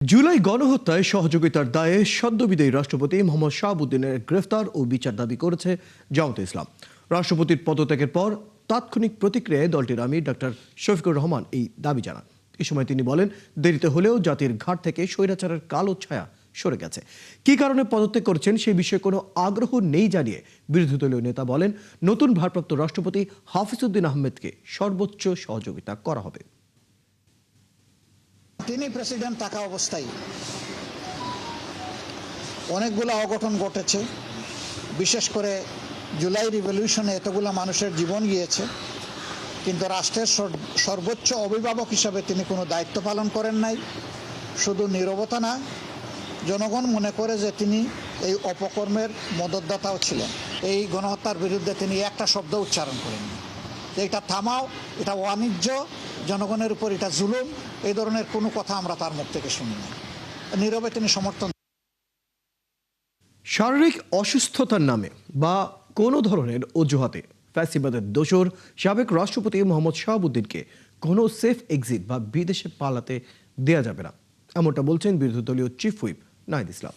জুলাই গণহত্যায় সহযোগিতার দায়ে সদ্যবিদায়ী রাষ্ট্রপতি মোহাম্মদ শাহাবুদ্দিনের গ্রেফতার ও বিচার দাবি করেছে জামায়াতে ইসলাম। রাষ্ট্রপতির পদত্যাগের পর তাৎক্ষণিক প্রতিক্রিয়ায় দলটির আমির ডক্টর শফিকুর রহমান এই দাবি জানান। এ সময় তিনি বলেন, দেরিতে হলেও জাতির ঘাট থেকে স্বৈরাচারের কালো ছায়া সরে গেছে। কী কারণে পদত্যাগ করছেন সেই বিষয়ে কোনো আগ্রহ নেই জানিয়ে বিরোধী দলীয় নেতা বলেন, নতুন ভারপ্রাপ্ত রাষ্ট্রপতি হাফিজউদ্দিন আহমেদকে সর্বোচ্চ সহযোগিতা করা হবে। তিনি প্রেসিডেন্ট থাকা অবস্থায় অনেকগুলো অঘটন ঘটেছে। বিশেষ করে জুলাই রিভলিউশনে এতগুলো মানুষের জীবন গিয়েছে, কিন্তু রাষ্ট্রের সর্বোচ্চ অভিভাবক হিসাবে তিনি কোনো দায়িত্ব পালন করেন নাই। শুধু নীরবতা না, জনগণ মনে করে যে তিনি এই অপকর্মের মদতদাতাও ছিলেন। এই গণহত্যার বিরুদ্ধে তিনি একটা শব্দ উচ্চারণ করেননি যে এটা থামাও, এটা বাণিজ্য, জনগণের উপর এটা জুলুম, এই ধরনের কোনো কথা আমরা তার মুখ থেকে শুনি না। নীরবে তিনি সমর্থন। শারীরিক অসুস্থতার নামে বা কোনো ধরনের অজুহাতে ফ্যাসিবাদের দোসর সাবেক রাষ্ট্রপতি মোহাম্মদ শাহাবুদ্দিনকে কোনো সেফ এক্সিট বা বিদেশে পালাতে দেয়া যাবে না, এমনটা বলছেন বিরোধী দলীয় চিফ হুইপ নাহিদ ইসলাম।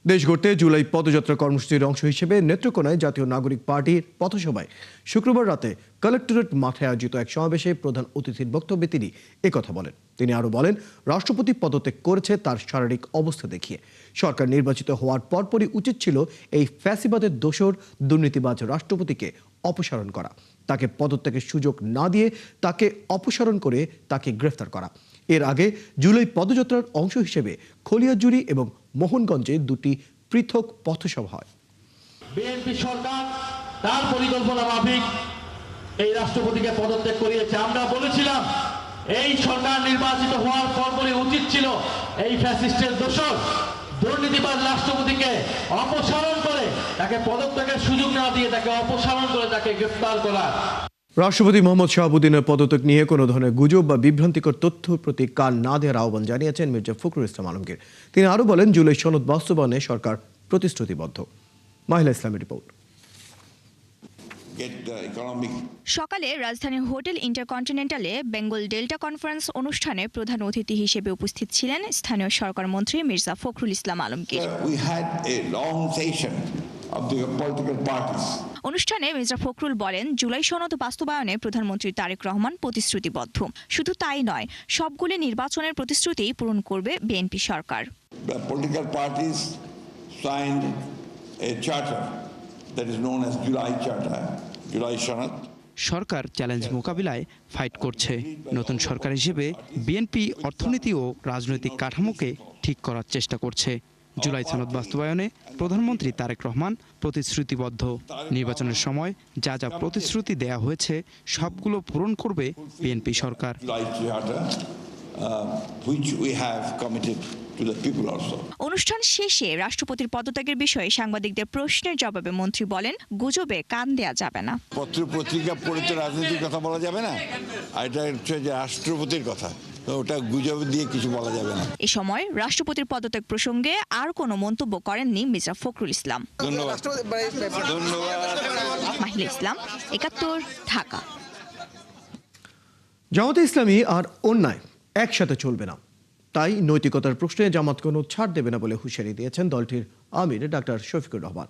দেশ গড়তে জুলাই পদযাত্রা কর্মসূচির অংশ হিসেবে নেত্রকোনায় জাতীয় নাগরিক পার্টির পথসভায় শুক্রবার রাতে কালেক্টরেট মাঠে আয়োজিত এক সমাবেশে প্রধান অতিথির বক্তব্যে তিনি একথা বলেন। তিনি আরও বলেন, রাষ্ট্রপতি পদত্যাগ করেছে তার শারীরিক অবস্থা দেখিয়ে। সরকার নির্বাচিত হওয়ার পরপরই উচিত ছিল এই ফ্যাসিবাদের দোসর দুর্নীতিবাজ রাষ্ট্রপতিকে অপসারণ করা, তাকে পদত্যাগের সুযোগ না দিয়ে তাকে অপসারণ করে তাকে গ্রেফতার করা। এর আগে জুলাই পদযাত্রার অংশ হিসেবে খলিয়াজুড়ি এবং মোহনগঞ্জে দুটি পৃথক পথসভা হয়। বিএনপি সরকার তার পরিকল্পনা মাফিক এই রাষ্ট্রপতিকে পদত্যাগ করিয়েছে। আমরা বলেছিলাম এই সরকার নির্বাচিত হওয়ার পরপরই উচিত ছিল এই ফ্যাসিস্টের দোসর দুর্নীতিবাজ রাষ্ট্রপতিকে অপসারণ করে তাকে পদত্যাগের সুযোগ না দিয়ে তাকে অপসারণ করে তাকে গ্রেফতার করা। রাষ্ট্রপতি মোহাম্মদ শাহাবুদ্দিনের পদত্যাগ নিয়ে কোনো ধরনের গুজব বা বিভ্রান্তিকর তথ্যের প্রতি কান না দেওয়ার আহ্বান জানিয়েছেন মির্জা ফখরুল ইসলাম আলমগীর। তিনি আরও বলেন, জুলাই সনদ বাস্তবায়নে সরকার প্রতিশ্রুতিবদ্ধ। মাহিলা ইসলামের রিপোর্ট। সকালে রাজধানীর হোটেল ইন্টারকন্টিনেন্টালে বেঙ্গল ডেল্টা কনফারেন্স অনুষ্ঠানে প্রধান অতিথি হিসেবে উপস্থিত ছিলেন স্থানীয় সরকার মন্ত্রী মির্জা ফখরুল ইসলাম আলমগীর। অনুষ্ঠানে মির্জা ফখরুল বলেন, জুলাই সনদ বাস্তবায়নে প্রধানমন্ত্রী তারেক রহমান প্রতিশ্রুতিবদ্ধ। শুধু তাই নয়, সবগুলো নির্বাচনের প্রতিশ্রুতি পূরণ করবে বিএনপি সরকার। সরকার চ্যালেঞ্জ মোকাবিলায় ফাইট করছে। নতুন সরকার হিসেবে বিএনপি অর্থনীতি ও রাজনৈতিক কাঠামোকে ঠিক করার চেষ্টা করছে। জুলাই সনদ বাস্তবায়নে প্রধানমন্ত্রী তারেক রহমান প্রতিশ্রুতিবদ্ধ। নির্বাচনের সময় যা যা প্রতিশ্রুতি দেয়া হয়েছে সবগুলো পূরণ করবে বিএনপি সরকার। অনুষ্ঠান শেষে রাষ্ট্রপতির পদত্যাগের বিষয়ে সাংবাদিকদের প্রশ্নের জবাবে মন্ত্রী বলেন, গুজবে কান দেয়া যাবে না। পত্র পত্রিকা পড়ে তো রাজনীতির কথা বলা যাবে না, আর এটা হচ্ছে যে রাষ্ট্রপতির কথা, ওটা গুজব দিয়ে কিছু বলা যাবে না। এ সময় রাষ্ট্রপতির পদত্যাগ প্রসঙ্গে আর কোনো মন্তব্য করেননি মির্জা ফখরুল ইসলাম। ধন্যবাদ। মাহিলা ইসলাম, ৭১, ঢাকা। জামায়াতে ইসলামী আর অন্যায় একসাথে চলবে না, তাই নৈতিকতার প্রশ্নে জামাত কোনো ছাড় দেবে না বলে হুঁশিয়ারি দিয়েছেন দলটির আমির ডাক্তার শফিকুর রহমান।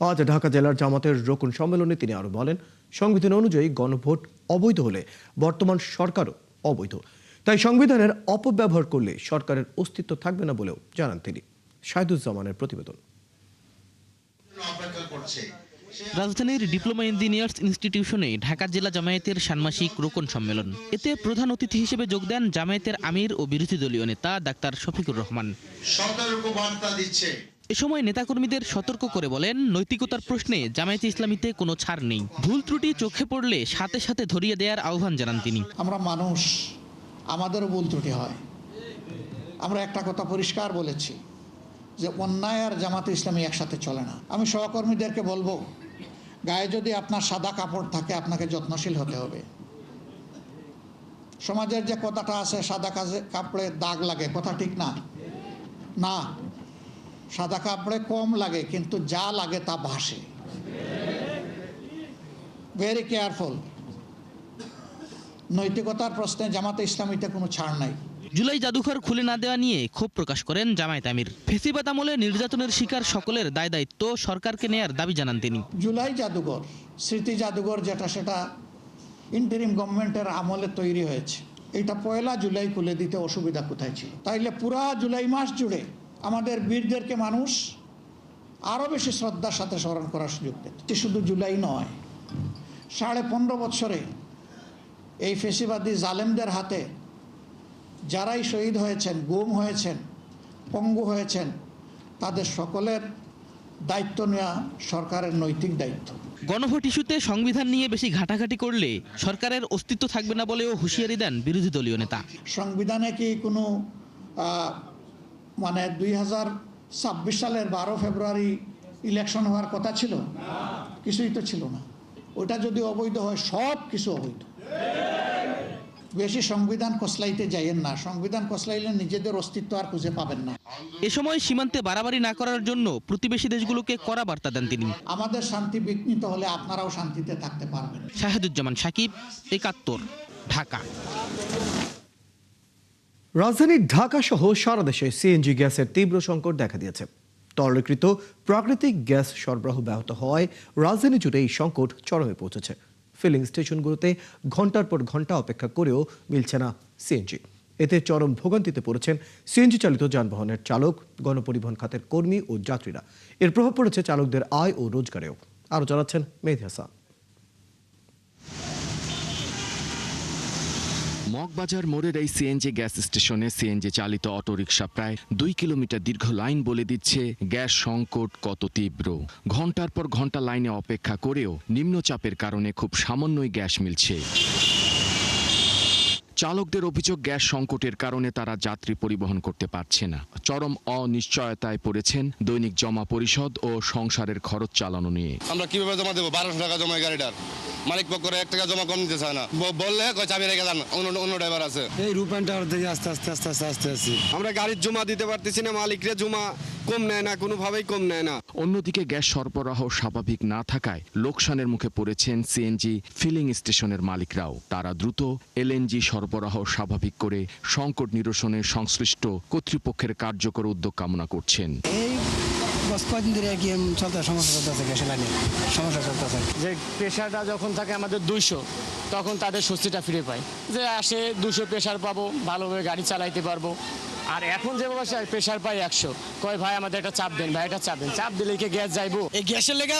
আজ ঢাকা জেলার জামাতের রোকন সম্মেলনে তিনি আরও বলেন, সংবিধান অনুযায়ী গণভোট অবৈধ হলে বর্তমান সরকারও অবৈধ, তাই সংবিধানের অপব্যবহার করলে সরকারের অস্তিত্ব থাকবে না বলেও জানান তিনি। শাহিদুজ্জামানের প্রতিবেদন। রাজধানীর ডিপ্লোমা ইঞ্জিনিয়ার্স ইনস্টিটিউশনে ঢাকা জেলা জামায়াতের ষান্মাসিক রোকন সম্মেলন। এতে প্রধান অতিথি হিসেবে যোগ দেন জামায়াতের আমির ও বিরোধী দলীয় নেতা ডাক্তার শফিকুর রহমান। এ সময় নেতাকর্মীদের সতর্ক করে বলেন, নৈতিকতার প্রশ্নে জামায়াতে ইসলামীতে কোনো ছাড় নেই। ভুল ত্রুটি চোখে পড়লে সাথে সাথে ধরিয়ে দেওয়ার আহ্বান জানান তিনি। আমরা মানুষ, আমাদেরও ভুল ত্রুটি হয়। আমরা একটা কথা পরিষ্কার বলেছি যে অন্যায় আর জামাতে ইসলামী একসাথে চলে না। আমি সহকর্মীদেরকে বলবো, গায়ে যদি আপনার সাদা কাপড় থাকে আপনাকে যত্নশীল হতে হবে। সমাজের যে কথাটা আছে, সাদা কাপড়ে দাগ লাগে, কথা ঠিক না? না, সাদা কাপড়ে কম লাগে, কিন্তু যা লাগে তা ভাসে। Very careful. নৈতিকতার প্রশ্নে জামাতে ইসলামীতে কোনো ছাড় নাই। জুলাই জাদুঘর খুলে না দেওয়া নিয়ে ক্ষোভ প্রকাশ করেন জামায়াত আমির। ফেসিবাদ আমলে নির্যাতনের শিকার সকলের দায় দায়িত্ব সরকারকে নেয়ার দাবি জানান তিনি। জুলাই জাদুঘর, স্মৃতি জাদুঘর যেটা, সেটা ইন্টারিম গভর্নমেন্টের আমলে তৈরি হয়েছে। এটা 1 জুলাই খুলে দিতে অসুবিধা কোথায় ছিল? তাইলে পুরা জুলাই মাস জুড়ে আমাদের বীরদেরকে মানুষ আরও বেশি শ্রদ্ধার সাথে স্মরণ করার সুযোগ পেত। শুধু জুলাই নয়, 15.5 বছরে এই ফেসিবাদী জালেমদের হাতে যারাই শহীদ হয়েছেন, গুম হয়েছেন, পঙ্গু হয়েছেন, তাদের সকলের দায়িত্ব নেওয়া সরকারের নৈতিক দায়িত্ব। গণভোট ইস্যুতে সংবিধান নিয়ে বেশি ঘাটাঘাটি করলে সরকারের অস্তিত্ব থাকবে না বলেও হুঁশিয়ারি দেন বিরোধী দলীয় নেতা। সংবিধানে কি কোনো 2026 সালের 12 ফেব্রুয়ারি ইলেকশন হওয়ার কথা ছিল? কিছুই তো ছিল না। ওটা যদি অবৈধ হয়, সব কিছু অবৈধ। বেশি সংবিধান কসলাইতে যাইয়েন না। সংবিধান কসলাইলে নিজেদের অস্তিত্ব আর খুঁজে পাবেন না। এ সময় সীমান্তে বাড়াবাড়ি না করার জন্য প্রতিবেশী দেশগুলোকে কড়া বার্তা দেন তিনি। আমাদের শান্তি বিঘ্নিত হলে আপনারাও শান্তিতে থাকতে পারবেন। শাহেদুজ্জামান সাকিব, ৭১, ঢাকা। রাজধানী ঢাকা সহ সারা দেশে সিএনজি গ্যাসের তীব্র সংকট দেখা দিয়েছে। তরলীকৃত প্রাকৃতিক গ্যাস সরবরাহ ব্যাহত হওয়ায় রাজধানী জুড়ে এই সংকট চরমে পৌঁছেছে। ফিলিং স্টেশনগুলোতে ঘন্টার পর ঘন্টা অপেক্ষা করেও মিলছে না সিএনজি। এতে চরম ভোগান্তিতে পড়েছেন সিএনজি চালিত যানবাহনের চালক, গণপরিবহন খাতের কর্মী ও যাত্রীরা। এর প্রভাব পড়েছে চালকদের আয় ও রোজগারেও। আরও জানাচ্ছেন মেহেদী হাসান। মগবাজার মোড়ের এই সিএনজি গ্যাস স্টেশনে সিএনজি চালিত অটোরিকশা প্রায় 2 কিলোমিটার দীর্ঘ লাইন বলে দিচ্ছে গ্যাস সংকট কত তীব্র। ঘন্টার পর ঘন্টা লাইনে অপেক্ষা করেও নিম্নচাপের কারণে খুব সামান্যই গ্যাস মিলছে। চালকদের অভিযোগ, গ্যাস সংকটের কারণে তারা যাত্রী পরিবহন করতে পারছে না। চরম অনিশ্চয়তায় পড়েছেন দৈনিক জমা পরিশোধ ও সংসারের খরচ চালানো নিয়ে। আমরা কিভাবে জমা দেবো? 1200 টাকা জমা গাড়িটার মালিক পক্ষ 1 টাকা জমা কম দিতে চায় না। বললে চাবি রেখে যান, অন্য ড্রাইভার আছে। এই রূপায়ণ টাওয়ার থেকে আস্তে আস্তে আমরা গাড়ির জমা দিতে পারতেছি না। মালিকরা জমা কম নেয় না, কোনোভাবেই কম নেয় না। অন্যদিকে গ্যাস সরবরাহ স্বাভাবিক না থাকায় লোকসানের মুখে পড়েছেন সিএনজি ফিলিং স্টেশনের মালিকরাও। তারা দ্রুত এলএনজি সরবরাহ স্বাভাবিক করে সংকট নিরসনে সংশ্লিষ্ট কর্তৃপক্ষের কার্যকর উদ্যোগ কামনা করছেন। কদিন ধরে আর কি সমস্যা চলতেছে, গ্যাসের লাইনে সমস্যা চলতেছে। যে প্রেশারটা যখন থাকে আমাদের 200, তখন তাদের স্বস্তিটা ফিরে পায় যে আসে 200 প্রেশার পাবো, ভালোভাবে গাড়ি চালাইতে পারবো। আর এখন যে প্রেশার পাই 100, কয় ভাই আমাদের একটা চাপ দেন, ভাই একটা চাপ দেন। চাপ দিলে কি গ্যাস যাইবো? এই গ্যাসের লেগে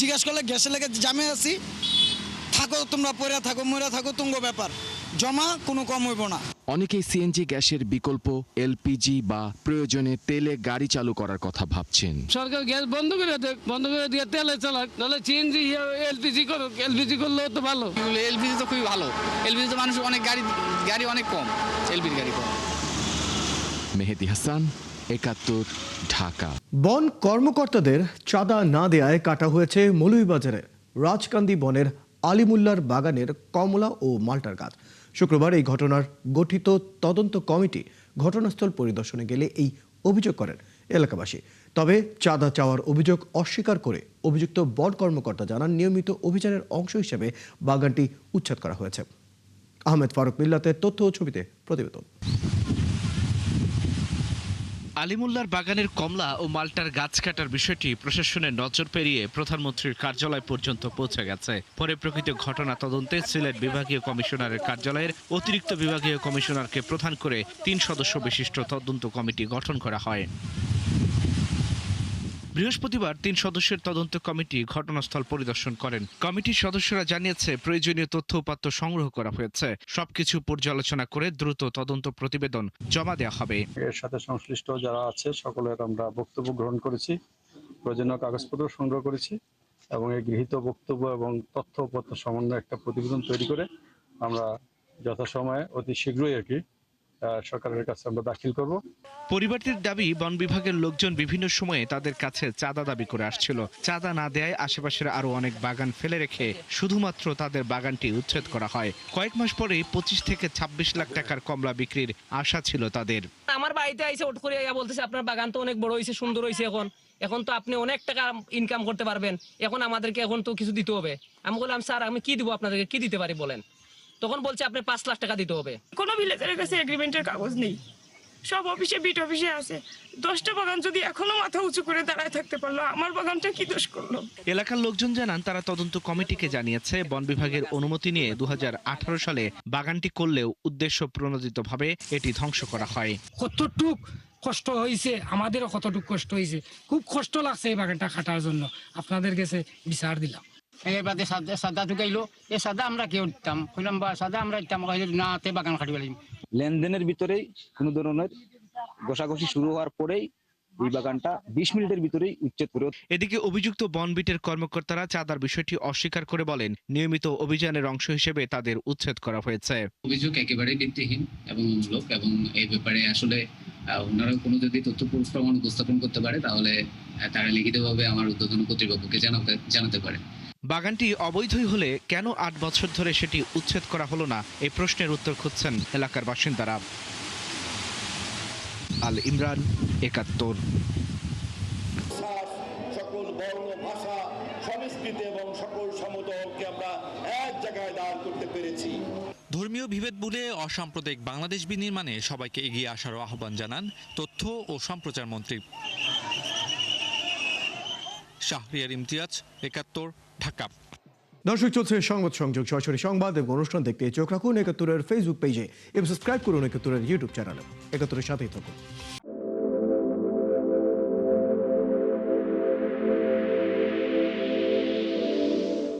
জিজ্ঞেস করলে গ্যাসের লেগে জামে আছি, থাকো তোমরা পড়ে থাকো, মরে থাকো, তুঙ্গ ব্যাপার, জমা কোনো কম হইব না। অনেকেই সিএনজি গ্যাসের বিকল্প এলপিজি বা প্রয়োজনে তেলে গাড়ি চালু করার কথা ভাবছেন। সরকার গ্যাস বন্ধ করে দিয়ে তেলে চালাক, নাহলে সিএনজি এলপিজি করুক। এলপিজি করলেও তো ভালো। এলপিজি তো খুবই ভালো। এলপিজি তো মানুষ অনেক গাড়ি অনেক কম, এলপিজি গাড়ি কম। মেহেদী হাসান, ৭১, ঢাকা। বন কর্মকর্তাদের চাঁদা না দেয়ায় কাটা হয়েছে মৌলভীবাজারে রাজকান্দি বনের আলিমুল্লার বাগানের কমলা ও মাল্টার গাছ। শুক্রবার এই ঘটনার গঠিত তদন্ত কমিটি ঘটনাস্থল পরিদর্শনে গেলে এই অভিযোগ করেন এলাকাবাসী। তবে চাঁদা চাওয়ার অভিযোগ অস্বীকার করে অভিযুক্ত বন কর্মকর্তা জানান, নিয়মিত অভিযানের অংশ হিসেবে বাগানটি উচ্ছেদ করা হয়েছে। আহমেদ ফারুক মিল্লাতের তথ্য ও ছবিতে প্রতিবেদন। আলিমুল্লার বাগানের কমলা ও মাল্টার গাছ কাটার বিষয়টি প্রশাসনের নজর পেরিয়ে প্রধানমন্ত্রীর কার্যালয় পর্যন্ত পৌঁছে গেছে। পরে প্রকৃত ঘটনা তদন্তে সিলেট বিভাগীয় কমিশনারের কার্যালয়ের অতিরিক্ত বিভাগীয় কমিশনারকে প্রধান করে 3 সদস্য বিশিষ্ট তদন্ত কমিটি গঠন করা হয়। বৃহস্পতিবার 3 সদস্যের তদন্ত কমিটি ঘটনাস্থল পরিদর্শন করেন। কমিটির সদস্যরা জানিয়েছে, প্রয়োজনীয় তথ্য উপাত্ত সংগ্রহ করা হয়েছে। সবকিছু পর্যালোচনা করে দ্রুত তদন্ত প্রতিবেদন জমা দেওয়া হবে। এর সাথে সংশ্লিষ্ট যারা আছে সকলের আমরা বক্তব্য গ্রহণ করেছি, প্রয়োজনীয় কাগজপত্র সংগ্রহ করেছি এবং এই গৃহীত বক্তব্য এবং তথ্য উপাত্ত সমন্বয়ে একটা প্রতিবেদন তৈরি করে আমরা যথাসময়ে অতি শীঘ্রই আর কি সরকারের কাছে আমরা দাখিল করব। পরিবারটির দাবি, বন বিভাগের লোকজন বিভিন্ন সময়ে তাদের কাছে চাঁদা দাবি করে আসছিল। চাঁদা না দেয় আশেপাশের আরো অনেক বাগান ফেলে রেখে শুধুমাত্র তাদের বাগানটি উচ্ছেদ করা হয়। কয়েক মাস পরেই 25 থেকে 26 লাখ টাকার কমলা বিক্রির আশা ছিল তাদের। আমার বাড়িতে আইসে ওট করে বলতেছে আপনার বাগান তো অনেক বড় হয়েছে, সুন্দর হয়েছে, এখন তো আপনি অনেক টাকা ইনকাম করতে পারবেন, এখন আমাদেরকে এখন তো কিছু দিতে হবে। আমি বললাম, স্যার আমি কি দিব আপনাদেরকে, কি দিতে পারি বলেন। তখন বলছে আপনি 5 লাখ টাকা দিতে হবে। কোনো ভিলেজারের কাছে এগ্রিমেন্টের কাগজ নেই, সব অফিসে বিট অফিসে আছে। 10টা বাগান যদি এখনো মাথা উঁচু করে দাঁড়ায় থাকতে পারলো, আমার বাগানটা কি দোষ করলো? এলাকার লোকজন জানান তারা তদন্ত কমিটিকে জানিয়েছে বন বিভাগের অনুমতি নিয়ে 2018 সালে বাগানটি করলেও উদ্দেশ্য প্রণোদিতভাবে এটি ধ্বংস করা হয়। কতটুক কষ্ট হয়েছে, আমাদেরও কতটুক কষ্ট হয়েছে, খুব কষ্ট লাগছে এই বাগানটা কাটার জন্য। আপনাদের কাছে বিচার দিলাম। এবারে সাদা ঢুকাইলো, এই সাদা আমরা কেউ দিতাম, কইলাম বা সাদা আমরা দিতাম, না তে বাগান কাটি ফেলাম। লেনদেনের ভিতরেই কোনো ধরনের ঘষাঘষি শুরু হওয়ার পরেই এই বাগানটা 20 মিনিটের ভিতরেই উচ্ছেদ করে। এদিকে অভিযুক্ত বনবিটের কর্মকর্তারা চাঁদার বিষয়টি অস্বীকার করে বলেন নিয়মিত অভিযানের অংশ হিসেবে তাদের উচ্ছেদ করা হয়েছে। অভিযোগ একেবারেই ভিত্তিহীন এবং অমূলক, এবং এই ব্যাপারে আসলে ওনারা কোনো যদি তথ্য প্রমাণ উপস্থাপন করতে পারে তাহলে তারা লিখিতভাবে আমার ঊর্ধ্বতন কর্তৃপক্ষকে জানাতে পারে। বাগানটি অবৈধই হলে কেন 8 বছর ধরে সেটি উচ্ছেদ করা হলো না, এই প্রশ্নের উত্তর খুঁজছেন এলাকার বাসিন্দারা। আল ইমরান, 71। সকল বর্ণ, ভাষা, সংস্কৃতি এবং সকল সমতলকে আমরা এক জায়গায় দাঁড় করতে পেরেছি। ধর্মীয় বিভেদ ভুলে অসাম্প্রদায়িক বাংলাদেশ বিনির্মাণে সবাইকে এগিয়ে আসার আহ্বান জানান তথ্য ও সম্প্রচার মন্ত্রী। শাহরিয়ার ইমতিয়াজ, 71, ঢাকা। দর্শক, চলছে সংবাদ সংযোগ, সরাসরি সংবাদ এবং অনুষ্ঠান দেখতে চোখ রাখুন 71-এর ফেসবুক পেজে এবং সাবস্ক্রাইব করুন 71-এর ইউটিউব চ্যানেলে। 71-এর সাথেই থাকুন।